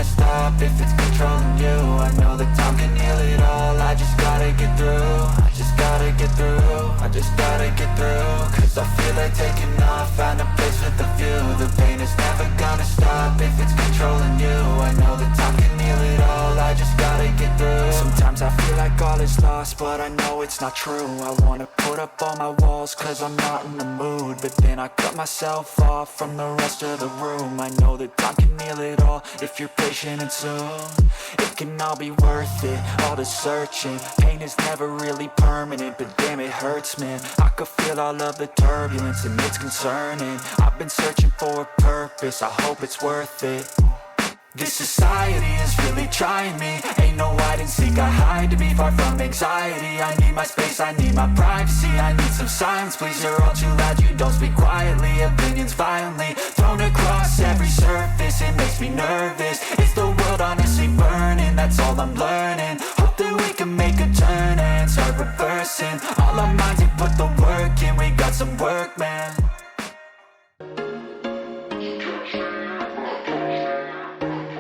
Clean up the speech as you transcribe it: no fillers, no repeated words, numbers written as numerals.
stop if it's controlling you. I know that time can heal it all. I just gotta get through. I just gotta get through. I just gotta get through. Cause I feel like taking off, find a place with a view. The pain is never gonna stop if it's controlling you. I know that time can heal it all. I just gotta get through. Sometimes I feel like all is lost, but I know it's not true. I wanna put up all my walls cause I'm not in the mood, but then I cut myself off from the rest of the room. I know that time can heal it all if you're patient, and soon it can all be worth it, all the searching. Pain is never really permanent, but damn it hurts, man. I could feel all of the turbulence and it's concerning. I've been searching for a purpose, I hope it's worth it. This society is really trying me. Ain't no hide and seek, I hide to be far from anxiety. I need my space, I need my privacy. I need some silence, please, you're all too loud. You don't speak quietly, opinions violently thrown across every surface. It makes me nervous, is the world honestly burning? That's all I'm learning. Hope that we can make a turn and start reversing all our minds and put the work in. We got some work, man.